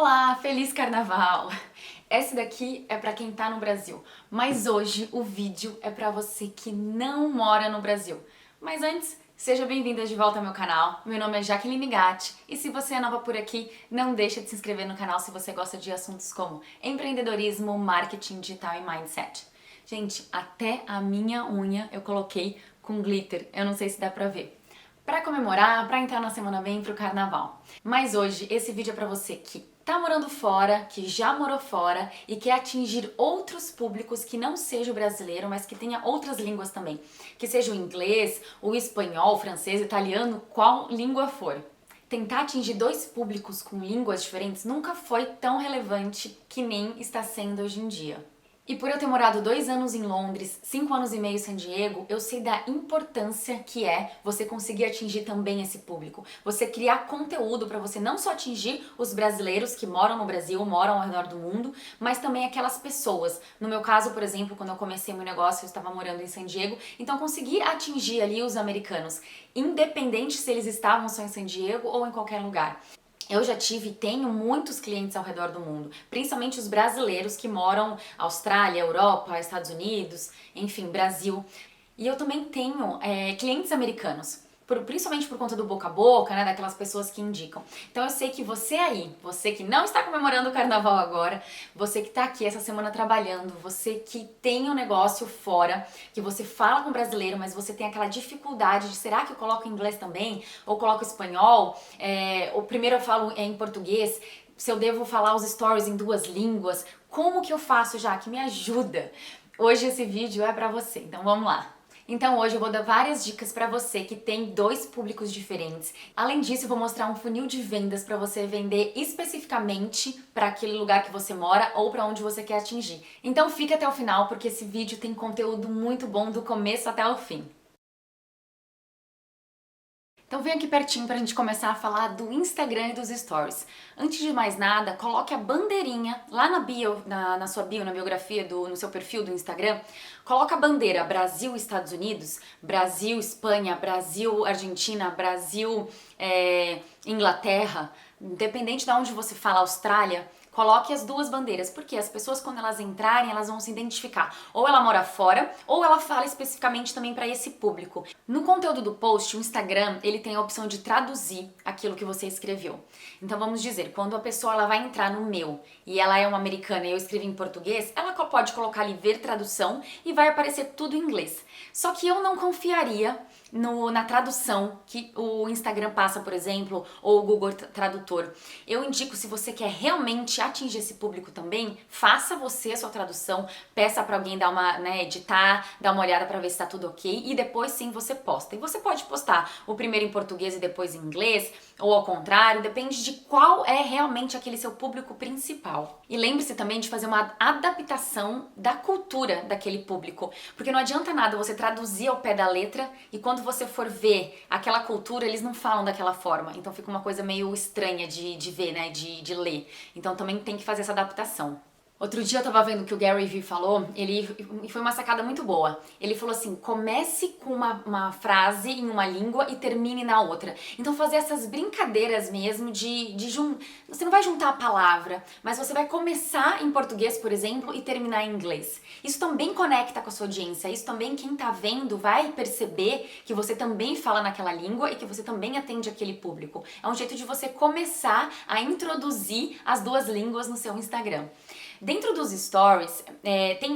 Olá, feliz carnaval! Esse daqui é pra quem tá no Brasil, mas hoje o vídeo é pra você que não mora no Brasil. Mas antes, seja bem-vinda de volta ao meu canal. Meu nome é Jaqueline Gatti e se você é nova por aqui, não deixa de se inscrever no canal se você gosta de assuntos como empreendedorismo, marketing digital e mindset. Gente, até a minha unha eu coloquei com glitter, eu não sei se dá pra ver. Pra comemorar, pra entrar na semana bem pro carnaval. Mas hoje esse vídeo é pra você que tá morando fora, que já morou fora e quer atingir outros públicos que não seja o brasileiro, mas que tenha outras línguas também. Que seja o inglês, o espanhol, o francês, o italiano, qual língua for. Tentar atingir dois públicos com línguas diferentes nunca foi tão relevante que nem está sendo hoje em dia. E por eu ter morado 2 anos em Londres, 5 anos e meio em San Diego, eu sei da importância que é você conseguir atingir também esse público. Você criar conteúdo para você não só atingir os brasileiros que moram no Brasil, moram ao redor do mundo, mas também aquelas pessoas. No meu caso, por exemplo, quando eu comecei meu negócio, eu estava morando em San Diego, então consegui atingir ali os americanos, independente se eles estavam só em San Diego ou em qualquer lugar. Eu já tive e tenho muitos clientes ao redor do mundo, principalmente os brasileiros que moram Austrália, Europa, Estados Unidos, enfim, Brasil. E eu também tenho clientes americanos, principalmente por conta do boca a boca, né, daquelas pessoas que indicam. Então eu sei que você aí, você que não está comemorando o carnaval agora, você que está aqui essa semana trabalhando, você que tem um negócio fora, que você fala com brasileiro, mas você tem aquela dificuldade de será que eu coloco inglês também? Ou coloco espanhol? Ou primeiro eu falo em português? Se eu devo falar os stories em 2 línguas? Como que eu faço, já? Que me ajuda! Hoje esse vídeo é pra você, então vamos lá! Então hoje eu vou dar várias dicas para você que tem 2 públicos diferentes. Além disso, eu vou mostrar um funil de vendas para você vender especificamente para aquele lugar que você mora ou para onde você quer atingir. Então fica até o final porque esse vídeo tem conteúdo muito bom do começo até o fim. Então vem aqui pertinho pra gente começar a falar do Instagram e dos Stories. Antes de mais nada, coloque a bandeirinha lá na bio, na sua bio, na biografia, no seu perfil do Instagram. Coloca a bandeira Brasil, Estados Unidos, Brasil, Espanha, Brasil, Argentina, Brasil, Inglaterra. Independente de onde você fala, Austrália, coloque as 2 bandeiras, porque as pessoas quando elas entrarem, elas vão se identificar. Ou ela mora fora, ou ela fala especificamente também para esse público. No conteúdo do post, o Instagram, ele tem a opção de traduzir aquilo que você escreveu. Então vamos dizer, quando a pessoa ela vai entrar no meu e ela é uma americana e eu escrevi em português, ela pode colocar ali ver tradução e vai aparecer tudo em inglês. Só que eu não confiaria na tradução que o Instagram passa, por exemplo, ou o Google Tradutor. Eu indico, se você quer realmente atingir esse público também, faça você a sua tradução, peça para alguém dar uma, editar, dar uma olhada para ver se está tudo ok e depois sim você posta. E você pode postar o primeiro em português e depois em inglês, ou ao contrário, depende de qual é realmente aquele seu público principal. E lembre-se também de fazer uma adaptação da cultura daquele público, porque não adianta nada você traduzir ao pé da letra e quando você for ver aquela cultura, eles não falam daquela forma. Então fica uma coisa meio estranha de ver, né? De ler. Então também tem que fazer essa adaptação. Outro dia eu tava vendo que o Gary Vee falou, e foi uma sacada muito boa. Ele falou assim, comece com uma frase em uma língua e termine na outra. Então fazer essas brincadeiras mesmo você não vai juntar a palavra, mas você vai começar em português, por exemplo, e terminar em inglês. Isso também conecta com a sua audiência, isso também quem tá vendo vai perceber que você também fala naquela língua e que você também atende aquele público. É um jeito de você começar a introduzir as 2 línguas no seu Instagram. Dentro dos stories,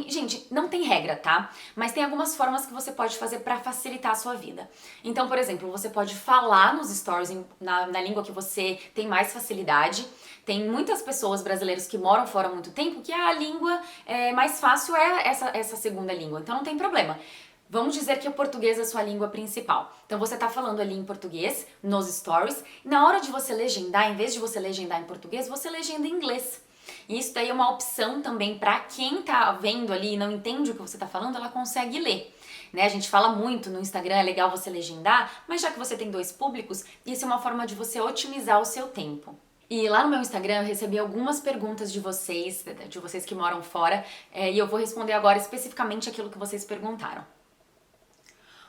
gente, não tem regra, tá? Mas tem algumas formas que você pode fazer para facilitar a sua vida. Então, por exemplo, você pode falar nos stories na língua que você tem mais facilidade. Tem muitas pessoas brasileiras que moram fora há muito tempo que a língua mais fácil é essa segunda língua, então não tem problema. Vamos dizer que o português é a sua língua principal. Então você tá falando ali em português, nos stories, e na hora de você legendar, em vez de você legendar em português, você legenda em inglês. E isso daí é uma opção também para quem tá vendo ali e não entende o que você tá falando, ela consegue ler. Né? A gente fala muito no Instagram, é legal você legendar, mas já que você tem 2 públicos, isso é uma forma de você otimizar o seu tempo. E lá no meu Instagram eu recebi algumas perguntas de vocês que moram fora, e eu vou responder agora especificamente aquilo que vocês perguntaram.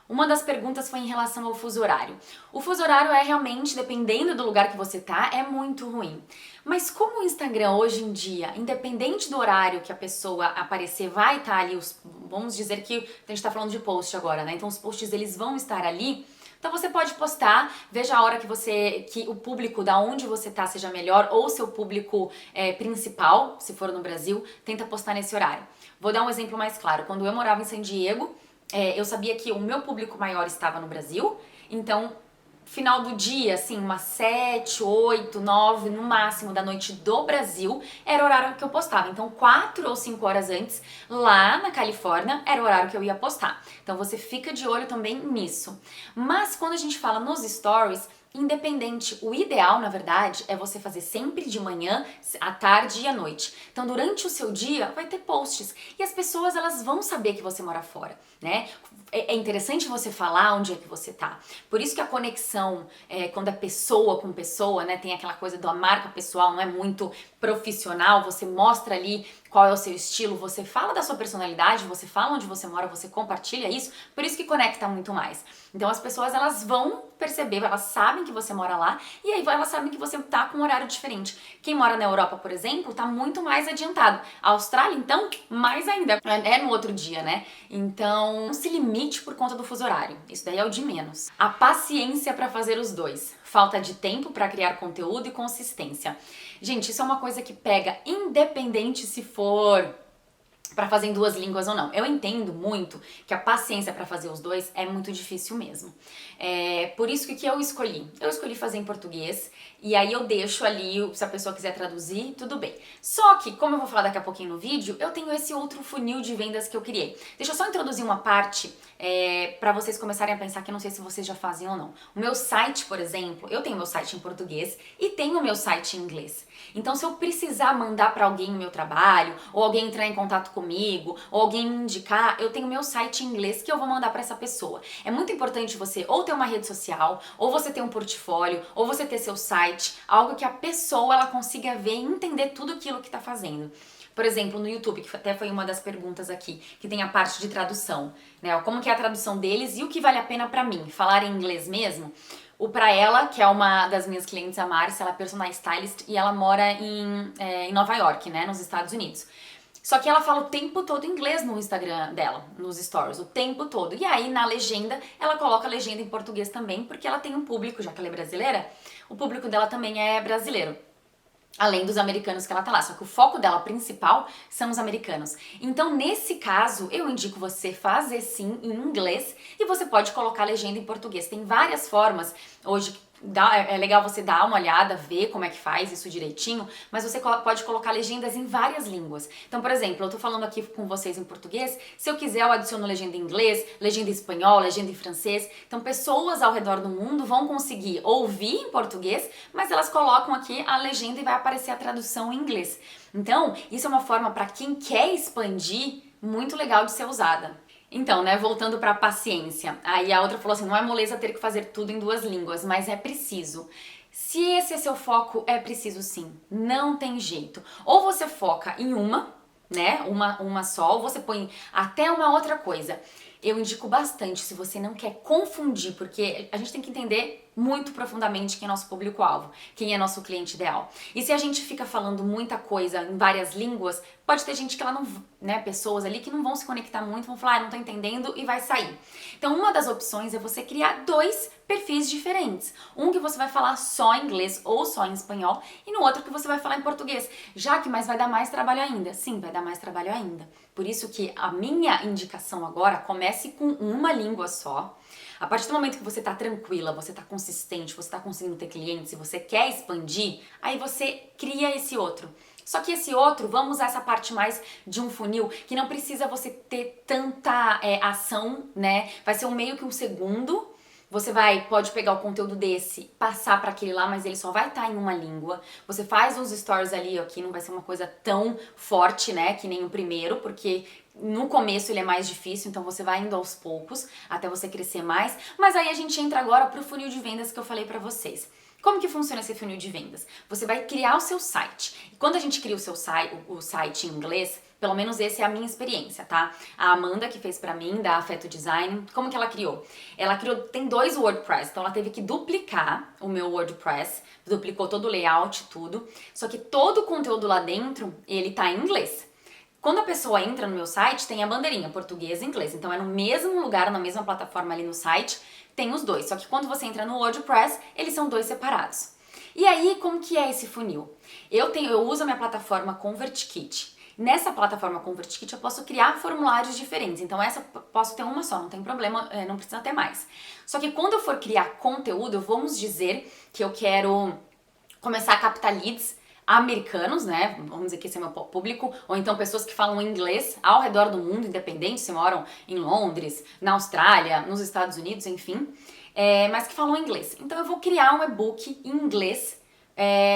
Uma das perguntas foi em relação ao fuso horário. O fuso horário é realmente, dependendo do lugar que você tá, é muito ruim. Mas como o Instagram hoje em dia, independente do horário que a pessoa aparecer, vai estar ali, vamos dizer que a gente tá falando de post agora, né? Então os posts eles vão estar ali. Então você pode postar, veja a hora que o público da onde você tá seja melhor, ou seu público principal, se for no Brasil, tenta postar nesse horário. Vou dar um exemplo mais claro. Quando eu morava em San Diego, eu sabia que o meu público maior estava no Brasil, então final do dia, assim, umas 7, 8, 9, no máximo da noite do Brasil, era o horário que eu postava. Então 4 ou 5 horas antes, lá na Califórnia, era o horário que eu ia postar. Então você fica de olho também nisso. Mas quando a gente fala nos stories, independente, o ideal, na verdade, é você fazer sempre de manhã, à tarde e à noite. Então, durante o seu dia, vai ter posts. E as pessoas, elas vão saber que você mora fora, né? É interessante você falar onde é que você tá. Por isso que a conexão, quando é pessoa com pessoa, né? Tem aquela coisa da marca pessoal, não é muito profissional. Você mostra ali qual é o seu estilo, você fala da sua personalidade, você fala onde você mora, você compartilha isso. Por isso que conecta muito mais. Então, as pessoas, elas vão perceber, elas sabem que você mora lá e aí elas sabem que você tá com um horário diferente. Quem mora na Europa, por exemplo, tá muito mais adiantado. A Austrália, então, mais ainda. É no outro dia, né? Então, não se limite por conta do fuso horário. Isso daí é o de menos. A paciência para fazer os dois. Falta de tempo para criar conteúdo e consistência. Gente, isso é uma coisa que pega independente se for para fazer em 2 línguas ou não. Eu entendo muito que a paciência para fazer os dois é muito difícil mesmo. Por isso que eu escolhi. Eu escolhi fazer em português e aí eu deixo ali, se a pessoa quiser traduzir, tudo bem. Só que, como eu vou falar daqui a pouquinho no vídeo, eu tenho esse outro funil de vendas que eu criei. Deixa eu só introduzir uma parte para vocês começarem a pensar que eu não sei se vocês já fazem ou não. O meu site, por exemplo, eu tenho meu site em português e tenho o meu site em inglês. Então, se eu precisar mandar para alguém o meu trabalho, ou alguém entrar em contato comigo, ou alguém me indicar, eu tenho meu site em inglês que eu vou mandar para essa pessoa. É muito importante você ou ter uma rede social, ou você ter um portfólio, ou você ter seu site, algo que a pessoa ela consiga ver e entender tudo aquilo que está fazendo. Por exemplo, no YouTube, que até foi uma das perguntas aqui, que tem a parte de tradução, né? Como que é a tradução deles e o que vale a pena para mim, falar em inglês mesmo? O pra ela, que é uma das minhas clientes, a Márcia, ela é personal stylist e ela mora em Nova York, né, nos Estados Unidos. Só que ela fala o tempo todo inglês no Instagram dela, nos stories, o tempo todo. E aí, na legenda, ela coloca a legenda em português também, porque ela tem um público, já que ela é brasileira, o público dela também é brasileiro. Além dos americanos que ela tá lá, só que o foco dela principal são os americanos. Então, nesse caso, eu indico você fazer sim em inglês e você pode colocar a legenda em português. Tem várias formas hoje. É legal você dar uma olhada, ver como é que faz isso direitinho, mas você pode colocar legendas em várias línguas. Então, por exemplo, eu tô falando aqui com vocês em português, se eu quiser eu adiciono legenda em inglês, legenda em espanhol, legenda em francês. Então, pessoas ao redor do mundo vão conseguir ouvir em português, mas elas colocam aqui a legenda e vai aparecer a tradução em inglês. Então, isso é uma forma para quem quer expandir, muito legal de ser usada. Então, né, voltando para a paciência. Aí a outra falou assim, não é moleza ter que fazer tudo em 2 línguas, mas é preciso. Se esse é seu foco, é preciso sim. Não tem jeito. Ou você foca em uma, né, uma só, ou você põe até uma outra coisa. Eu indico bastante se você não quer confundir, porque a gente tem que entender muito profundamente quem é nosso público-alvo, quem é nosso cliente ideal. E se a gente fica falando muita coisa em várias línguas, pode ter gente que ela não, né, pessoas ali que não vão se conectar muito, vão falar, não tô entendendo e vai sair. Então, uma das opções é você criar 2 perfis diferentes. Um que você vai falar só em inglês ou só em espanhol e no outro que você vai falar em português. Já que, mas vai dar mais trabalho ainda. Sim, vai dar mais trabalho ainda. Por isso que a minha indicação agora, comece com uma língua só. A partir do momento que você tá tranquila, você tá consistente, você tá conseguindo ter clientes e você quer expandir, aí você cria esse outro. Só que esse outro, vamos usar essa parte mais de um funil, que não precisa você ter tanta ação, né? Vai ser meio que um segundo. Você pode pegar o conteúdo desse, passar para aquele lá, mas ele só vai estar em uma língua. Você faz os stories ali, aqui não vai ser uma coisa tão forte, né, que nem o primeiro, porque no começo ele é mais difícil, então você vai indo aos poucos até você crescer mais. Mas aí a gente entra agora pro funil de vendas que eu falei para vocês. Como que funciona esse funil de vendas? Você vai criar o seu site. E quando a gente cria o site em inglês, Pelo menos essa é a minha experiência, tá? A Amanda, que fez pra mim, da Afeto Design, como que ela criou? Tem 2 WordPress, então ela teve que duplicar o meu WordPress, duplicou todo o layout, tudo, só que todo o conteúdo lá dentro, ele tá em inglês. Quando a pessoa entra no meu site, tem a bandeirinha português e inglês. Então é no mesmo lugar, na mesma plataforma ali no site, tem os dois. Só que quando você entra no WordPress, eles são 2 separados. E aí, como que é esse funil? Eu uso a minha plataforma ConvertKit. Nessa plataforma ConvertKit eu posso criar formulários diferentes. Então essa eu posso ter uma só, não tem problema, não precisa ter mais. Só que quando eu for criar conteúdo, vamos dizer que eu quero começar a captar leads americanos, né? Vamos dizer que esse é meu público, ou então pessoas que falam inglês ao redor do mundo, independente se moram em Londres, na Austrália, nos Estados Unidos, enfim, mas que falam inglês. Então eu vou criar um e-book em inglês,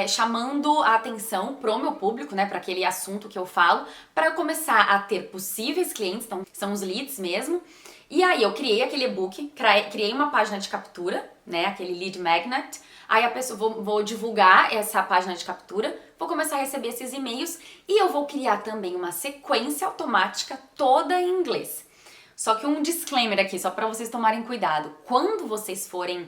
chamando a atenção pro meu público, né, para aquele assunto que eu falo, para eu começar a ter possíveis clientes, então são os leads mesmo. E aí eu criei aquele e-book, criei uma página de captura, né, aquele lead magnet. Aí a pessoa, vou divulgar essa página de captura, vou começar a receber esses e-mails e eu vou criar também uma sequência automática toda em inglês. Só que um disclaimer aqui, só para vocês tomarem cuidado. Quando vocês forem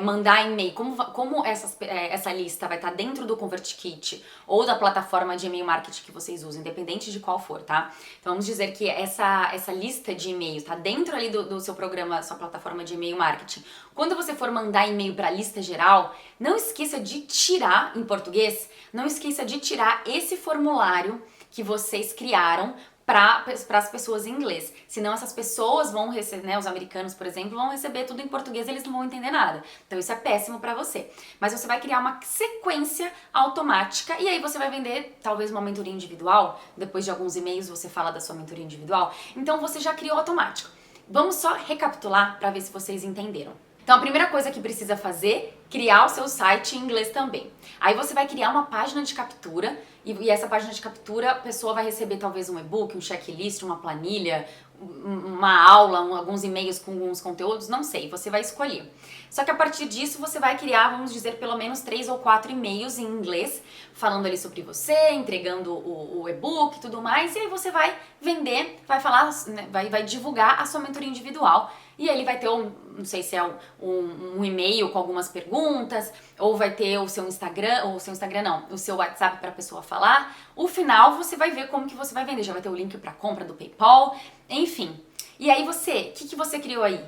mandar e-mail, como essa lista vai estar dentro do ConvertKit ou da plataforma de e-mail marketing que vocês usam, independente de qual for, tá? Então vamos dizer que essa lista de e-mails tá dentro ali do seu programa, sua plataforma de e-mail marketing. Quando você for mandar e-mail para a lista geral, não esqueça de tirar, em português, não esqueça de tirar esse formulário que vocês criaram para as pessoas em inglês. Senão essas pessoas vão receber, né, os americanos, por exemplo, vão receber tudo em português e eles não vão entender nada. Então isso é péssimo para você. Mas você vai criar uma sequência automática e aí você vai vender talvez uma mentoria individual. Depois de alguns e-mails você fala da sua mentoria individual. Então você já criou automático. Vamos só recapitular para ver se vocês entenderam. Então a primeira coisa que precisa fazer, criar o seu site em inglês também. Aí você vai criar uma página de captura e essa página de captura a pessoa vai receber talvez um e-book, um checklist, uma planilha, uma aula, alguns e-mails com alguns conteúdos, não sei, você vai escolher. Só que a partir disso você vai criar, vamos dizer, pelo menos 3 ou 4 e-mails em inglês, falando ali sobre você, entregando o e-book e tudo mais, e aí você vai vender, vai falar, né, vai divulgar a sua mentoria individual. E aí ele vai ter, não sei se é um e-mail com algumas perguntas, ou vai ter o seu Instagram, ou o seu Instagram não, o seu WhatsApp para a pessoa falar. O final você vai ver como que você vai vender, já vai ter o link para compra do PayPal, enfim. E aí o que você criou aí?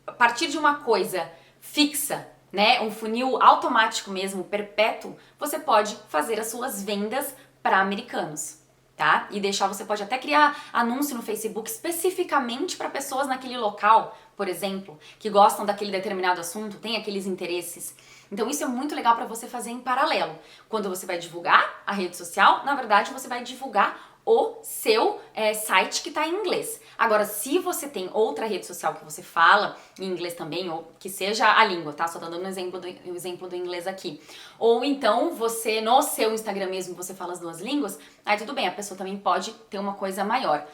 A partir de uma coisa fixa, né, um funil automático mesmo, perpétuo, você pode fazer as suas vendas para americanos. Tá? E você pode até criar anúncio no Facebook especificamente para pessoas naquele local, por exemplo, que gostam daquele determinado assunto, tem aqueles interesses. Então isso é muito legal para você fazer em paralelo. Quando você vai divulgar a rede social, na verdade você vai divulgar o seu site que está em inglês. Agora, se você tem outra rede social que você fala em inglês também, ou que seja a língua, tá? Só tô dando um exemplo do inglês aqui. Ou então, você, no seu Instagram mesmo, você fala as 2 línguas, aí tudo bem, a pessoa também pode ter uma coisa maior.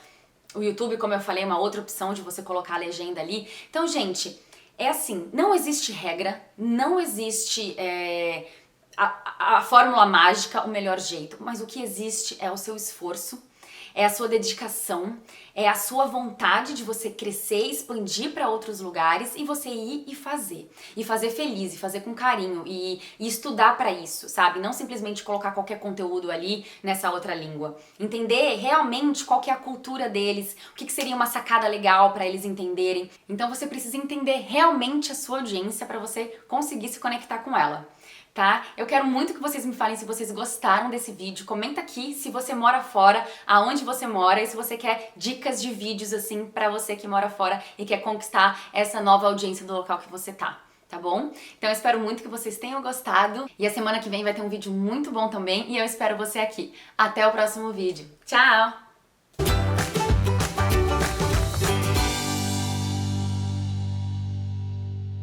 O YouTube, como eu falei, é uma outra opção de você colocar a legenda ali. Então, gente, é assim, não existe regra, não existe a fórmula mágica, o melhor jeito, mas o que existe é o seu esforço, é a sua dedicação, é a sua vontade de você crescer, expandir para outros lugares e você ir e fazer feliz, e fazer com carinho e estudar para isso, sabe? Não simplesmente colocar qualquer conteúdo ali nessa outra língua. Entender realmente qual que é a cultura deles, o que seria uma sacada legal para eles entenderem. Então você precisa entender realmente a sua audiência para você conseguir se conectar com ela. Tá? Eu quero muito que vocês me falem se vocês gostaram desse vídeo. Comenta aqui se você mora fora, aonde você mora e se você quer dicas de vídeos assim pra você que mora fora e quer conquistar essa nova audiência do local que você tá bom? Então eu espero muito que vocês tenham gostado e a semana que vem vai ter um vídeo muito bom também e eu espero você aqui. Até o próximo vídeo. Tchau!